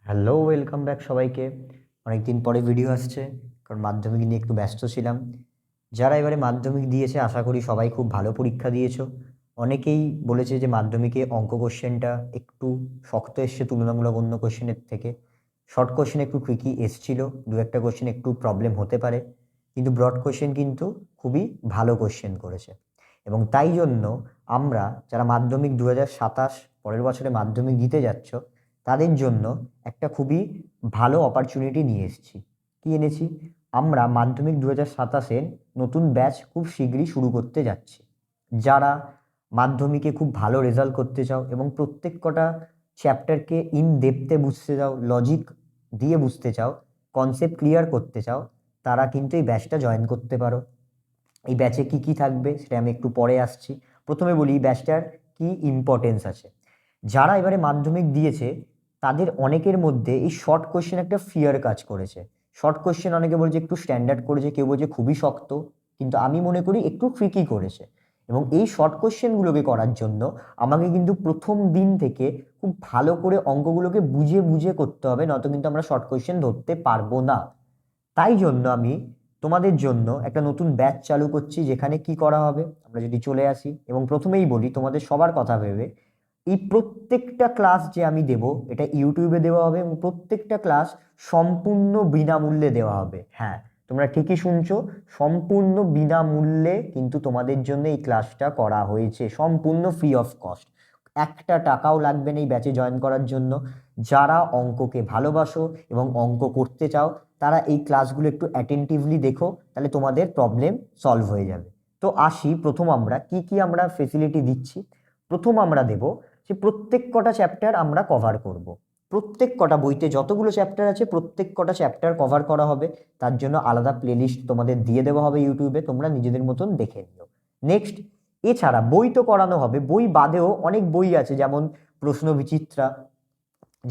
Hello, welcome back সবাইকে। অনেকদিন পরে ভিডিও আসছে, কারণ মাধ্যমিক নিয়ে একটু ব্যস্ত ছিলাম। যারা এবারে মাধ্যমিক দিয়েছে আশা করি সবাই খুব ভালো পরীক্ষা দিয়েছো। অনেকেই বলেছে যে মাধ্যমিকে অঙ্ক কোশ্চেনটা একটু শক্ত এসছে তুলনামূলক অন্য কোশ্চেনের থেকে। শর্ট কোশ্চেন একটু ট্রিকি এসছিল, দু একটা কোশ্চেন একটু প্রবলেম হতে পারে, কিন্তু ব্রড কোশ্চেন কিন্তু খুবই ভালো কোশ্চেন করেছে। এবং তাই জন্য আমরা যারা মাধ্যমিক 2027 পরের বছরে মাধ্যমিক দিতে যাচ্ছ তাদের জন্য একটা খুবই ভালো অপরচুনিটি নিয়ে এসেছি। কি এনেছি? আমরা মাধ্যমিক 2027-এর নতুন ব্যাচ খুব শীঘ্রই শুরু করতে যাচ্ছি। যারা মাধ্যমিকে খুব ভালো রেজাল্ট করতে চাও এবং প্রত্যেক কটা চ্যাপ্টারকে ইন ডেপথে বুঝতে চাও, লজিক দিয়ে বুঝতে চাও, কনসেপ্ট ক্লিয়ার করতে চাও, তারা কিন্তু এই ব্যাচটা জয়েন করতে পারো। এই ব্যাচে কি কি থাকবে সেটা আমি একটু পরে আসছি। প্রথমে বলি এই ব্যাচটার কি ইম্পর্টেন্স আছে। যারা এবারে মাধ্যমিক দিয়েছে তাদের অনেকের মধ্যে এই শর্ট কোশ্চেন একটা ফিয়ার কাজ করেছে। শর্ট কোশ্চেন অনেকে বলছে একটু স্ট্যান্ডার্ড করেছে, কেউ বলছে খুবই শক্ত, কিন্তু আমি মনে করি একটু ট্রিকি করেছে। এবং এই শর্ট কোশ্চেনগুলোকে করার জন্য আমাকে কিন্তু প্রথম দিন থেকে খুব ভালো করে অঙ্কগুলোকে বুঝে বুঝে করতে হবে, নয়তো কিন্তু আমরা শর্ট কোশ্চেন ধরতে পারবো না। তাই জন্য আমি তোমাদের জন্য একটা নতুন ব্যাচ চালু করছি, যেখানে কি করা হবে আমরা যদি চলে আসি। এবং প্রথমেই বলি তোমাদের সবার কথা ভেবে, এই প্রত্যেকটা ক্লাস যে আমি দেব এটা ইউটিউবে দেওয়া হবে এবং প্রত্যেকটা ক্লাস সম্পূর্ণ বিনামূল্যে দেওয়া হবে। হ্যাঁ, তোমরা ঠিকই শুনছো, সম্পূর্ণ বিনামূল্যে কিন্তু তোমাদের জন্য এই ক্লাসটা করা হয়েছে, সম্পূর্ণ ফ্রি অফ কস্ট। একটা টাকাও লাগবে না এই ব্যাচে জয়েন করার জন্য। যারা অঙ্ককে ভালোবাসো এবং অঙ্ক করতে চাও তারা এই ক্লাসগুলো একটু অ্যাটেন্টিভলি দেখো, তাহলে তোমাদের প্রবলেম সলভ হয়ে যাবে। তো আসি, প্রথম আমরা কি কি আমরা ফেসিলিটি দিচ্ছি। প্রথম আমরা দেব যে প্রত্যেক কটা চ্যাপ্টার আমরা কভার করব। প্রত্যেক কটা বইতে যতগুলো চ্যাপ্টার আছে প্রত্যেক কটা চ্যাপ্টার কভার করা হবে। তার জন্য আলাদা প্লেলিস্ট তোমাদের দিয়ে দেওয়া হবে ইউটিউবে, তোমরা নিজেদের মতন দেখে নিও। নেক্সট, এছাড়া বই তো করানো হবে, বই বাদেও অনেক বই আছে, যেমন প্রশ্ন বিচিত্রা,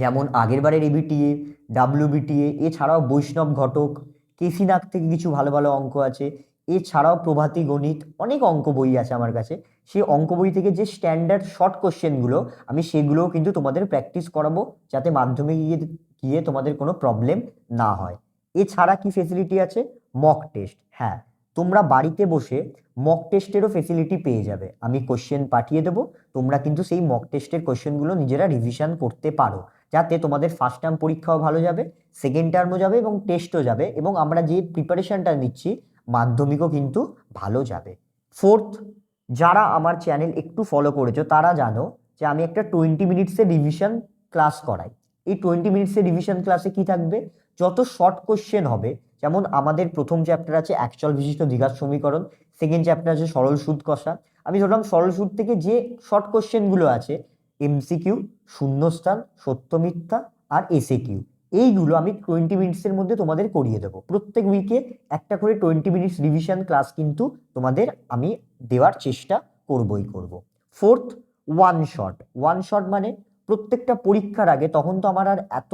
যেমন আগেরবারের এবিটিএ, ডাব্লিউবিটিএ, এছাড়াও বৈষ্ণব ঘটক, কেসি নাগ থেকে কিছু ভালো ভালো অঙ্ক আছে। এছাড়াও প্রভাতী গণিত, অনেক অঙ্ক বই আছে আমার কাছে। সেই অঙ্ক বই থেকে যে স্ট্যান্ডার্ড শর্ট কোশ্চেনগুলো আমি সেগুলোও কিন্তু তোমাদের প্র্যাকটিস করাবো, যাতে মাধ্যমিকে গিয়ে গিয়ে তোমাদের কোনো প্রবলেম না হয়। এছাড়া কি ফেসিলিটি আছে? Mock test. হ্যাঁ, তোমরা বাড়িতে বসে মক টেস্টেরও ফেসিলিটি পেয়ে যাবে। আমি কোশ্চেন পাঠিয়ে দেবো, তোমরা কিন্তু সেই মক টেস্টের কোশ্চেনগুলো নিজেরা রিভিশন করতে পারো, যাতে তোমাদের ফার্স্ট টার্ম পরীক্ষাও ভালো যাবে, সেকেন্ড টার্মও যাবে এবং টেস্টও যাবে, এবং আমরা যে প্রিপারেশনটা নিচ্ছি মাধ্যমিকও কিন্তু ভালো যাবে। ফোর্থ, যারা আমার চ্যানেল একটু ফলো করেছো তারা জানো যে আমি একটা 20 মিনিটসের রিভিশন ক্লাস করাই। এই 20 মিনিটসের রিভিশন ক্লাসে কি থাকবে? যত শর্ট কোশ্চেন হবে, যেমন আমাদের প্রথম চ্যাপ্টার আছে একচল বিশিষ্ট দ্বিঘাত সমীকরণ, সেকেন্ড চ্যাপ্টার আছে সরল সুদ কষা। আমি ধরলাম সরল সুদ থেকে যে শর্ট কোশ্চেনগুলো আছে, এমসিকিউ, শূন্যস্থান, সত্য মিথ্যা আর এসএকিউ, এইগুলো আমি 20 মিনিটসের মধ্যে তোমাদের করিয়ে দেবো। প্রত্যেক উইকে একটা করে 20 মিনিটস রিভিশন ক্লাস কিন্তু তোমাদের আমি দেওয়ার চেষ্টা করবই করব। Fourth, one shot. One shot মানে প্রত্যেকটা পরীক্ষার আগে, তখন তো আমার আর এত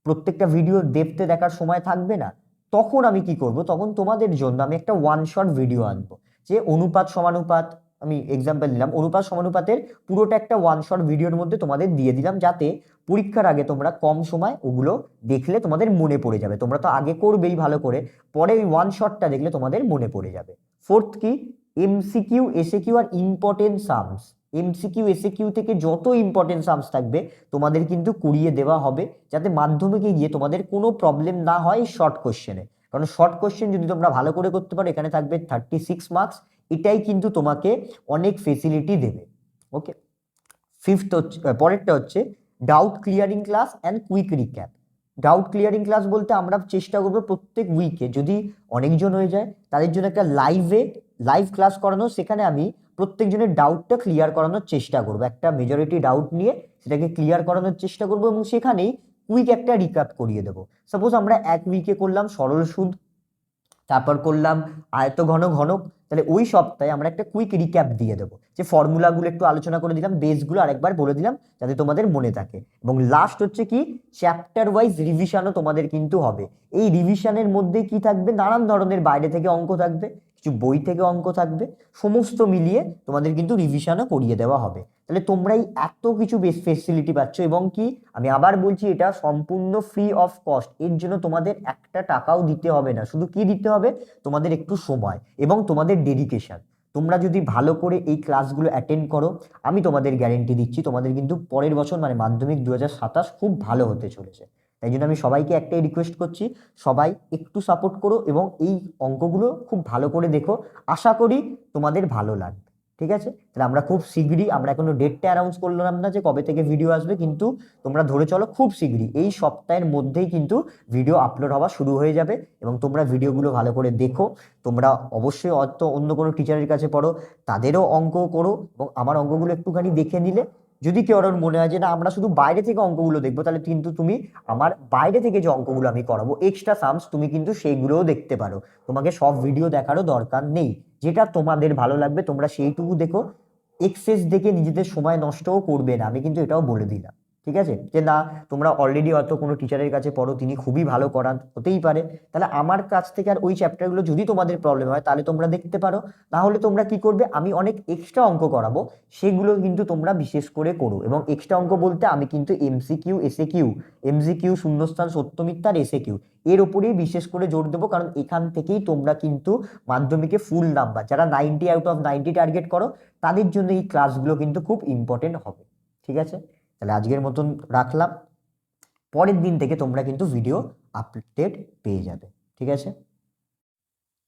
প্রত্যেকটা ভিডিও দেখতে দেখার সময় থাকবে না, তখন আমি কি করব, তখন তোমাদের জন্য আমি একটা ওয়ান শট ভিডিও আনবো। যে অনুপাত সমানুপাত, আমি এক্সাম্পল দিলাম, অনুপাত সমানুপাতের পুরোটা একটা ওয়ান শট ভিডিওর মধ্যে তোমাদের দিয়ে দিলাম, যাতে পরীক্ষার আগে তোমরা কম সময় ওগুলো দেখলে তোমাদের মনে পড়ে যাবে। তোমরা তো আগে করবেই ভালো করে, পরে ওই ওয়ান শটটা দেখলে তোমাদের মনে পড়ে যাবে। ফোর্থ কি? এমসিকিউ, এসএকিউ আর ইম্পর্টেন্ট সামস। এমসিকিউ এসএকিউ থেকে যত ইম্পর্টেন্ট সামস থাকবে তোমাদের কিন্তু কুড়িয়ে দেওয়া হবে, যাতে মাধ্যমিকে গিয়ে তোমাদের কোনো প্রবলেম না হয় শর্ট কোশ্চেনে। কারণ শর্ট কোশ্চেন যদি তোমরা ভালো করে করতে পারো, এখানে থাকবে 36 মার্কস, এটাই কিন্তু তোমাকে অনেক ফেসিলিটি দেবে। ওকে। ফিফথ হচ্ছে, পরেরটা হচ্ছে doubt clearing class and quick recap. Doubt clearing class বলতে আমরা চেষ্টা করবো প্রত্যেক উইকে, যদি অনেকজন হয়ে যায় তাদের জন্য একটা লাইভ ক্লাস করানো, সেখানে আমি প্রত্যেকজনের ডাউটটা ক্লিয়ার করানোর চেষ্টা করবো, একটা মেজরিটি ডাউট নিয়ে সেটাকে ক্লিয়ার করানোর চেষ্টা করবো, এবং সেখানেই কুইক একটা রিক্যাপ করিয়ে দেবো। সাপোজ আমরা এক উইকে করলাম সরল সুদ, তারপর করলাম আয়ত ঘন ঘনক, তাহলে ওই সপ্তাহে আমরা একটা কুইক রিক্যাপ দিয়ে দেবো, যে ফর্মুলাগুলো একটু আলোচনা করে দিলাম, বেসগুলো আরেকবার বলে দিলাম যাতে তোমাদের মনে থাকে। এবং লাস্ট হচ্ছে কি, চ্যাপ্টার ওয়াইজ রিভিশনও তোমাদের কিন্তু হবে। এই রিভিশনের মধ্যে কি থাকবে? নানান ধরনের বাইরে থেকে অঙ্ক থাকবে, কিছু বই থেকে অঙ্ক থাকবে, সমস্ত মিলিয়ে তোমাদের কিন্তু রিভিশনও করিয়ে দেওয়া হবে। তাহলে তোমরাই এত কিছু বেশ ফেসিলিটি পাচ্ছ, এবং কি আমি আবার বলছি এটা সম্পূর্ণ ফ্রি অফ কস্ট। এর জন্য তোমাদের একটা টাকাও দিতে হবে না, শুধু কি দিতে হবে, তোমাদের একটু সময় এবং তোমাদের ডেডিকেশন। তোমরা যদি ভালো করে এই ক্লাসগুলো অ্যাটেন্ড করো, আমি তোমাদের গ্যারেন্টি দিচ্ছি তোমাদের কিন্তু পরের বছর মানে মাধ্যমিক 2027 খুব ভালো হতে চলেছে। তাই জন্য আমি সবাইকে একটাই রিকোয়েস্ট করছি, সবাই একটু সাপোর্ট করো এবং এই অঙ্কগুলো খুব ভালো করে দেখো। আশা করি তোমাদের ভালো লাগবে। ঠিক আছে, তাহলে আমরা খুব শীঘ্রই, আমরা এখনো ডেটটা অ্যানাউন্স করলাম না যে কবে থেকে ভিডিও আসবে, কিন্তু তোমরা ধরে চলো খুব শীঘ্রই এই সপ্তাহের মধ্যেই কিন্তু ভিডিও আপলোড হওয়া শুরু হয়ে যাবে। এবং তোমরা ভিডিওগুলো ভালো করে দেখো। তোমরা অবশ্যই অন্য কোনো টিচারের কাছে পড়ো, তাদেরও অঙ্ক করো, এবং আমার অঙ্কগুলো একটুখানি দেখে নিলে যদি কেউ মনে হয় যে না আমরা শুধু বাইরে থেকে অঙ্কগুলো দেখবো, তাহলে কিন্তু তুমি আমার বাইরে থেকে যে অঙ্কগুলো আমি করাবো এক্সট্রা সামস, তুমি কিন্তু সেইগুলোও দেখতে পারো। তোমাকে সব ভিডিও দেখারও দরকার নেই, যেটা তোমাদের ভালো লাগবে তোমরা সেইটুকু দেখো। এক্সেস দেখে নিজেদের সময় নষ্টও করবে না, আমি কিন্তু এটাও বলে দিলাম। ঠিক আছে, যে না তোমরা অলরেডি হয়তো কোনো টিচারের কাছে পড়ো, তিনি খুবই ভালো করান, হতেই পারে, তাহলে আমার কাছ থেকে আর ওই চ্যাপ্টারগুলো যদি তোমাদের প্রবলেম হয় তাহলে তোমরা দেখতে পারো। না হলে তোমরা কি করবে, আমি অনেক এক্সট্রা অঙ্ক করাবো, সেগুলো কিন্তু তোমরা বিশেষ করে করো। এবং এক্সট্রা অঙ্ক বলতে আমি কিন্তু এমসিকিউ, এসএকিউ, এমসিকিউ, শূন্যস্থান, সত্য মিথ্যা আর এসএকিউ এর উপরেই বিশেষ করে জোর দেবো, কারণ এখান থেকেই তোমরা কিন্তু মাধ্যমিকে ফুল নাম্বার, যারা 90 আউট অফ 90 টার্গেট করো, তাদের জন্য এই ক্লাসগুলো কিন্তু খুব ইম্পর্টেন্ট হবে। ঠিক আছে, তাহলে আজকের মতন রাখলাম। পরের দিন থেকে তোমরা কিন্তু ভিডিও আপডেট পেয়ে যাবে। ঠিক আছে,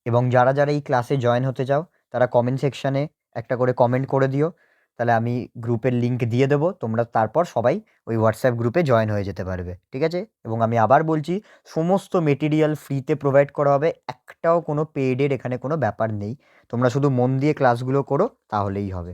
এবং যারা যারা এই ক্লাসে জয়েন হতে চাও তারা কমেন্ট সেকশানে একটা করে কমেন্ট করে দিও, তাহলে আমি গ্রুপের লিঙ্ক দিয়ে দেবো, তোমরা তারপর সবাই ওই হোয়াটসঅ্যাপ গ্রুপে জয়েন হয়ে যেতে পারবে। ঠিক আছে, এবং আমি আবার বলছি সমস্ত মেটেরিয়াল ফ্রিতে প্রোভাইড করা হবে, একটাও কোনো পেইডের এখানে কোনো ব্যাপার নেই। তোমরা শুধু মন দিয়ে ক্লাসগুলো করো তাহলেই হবে।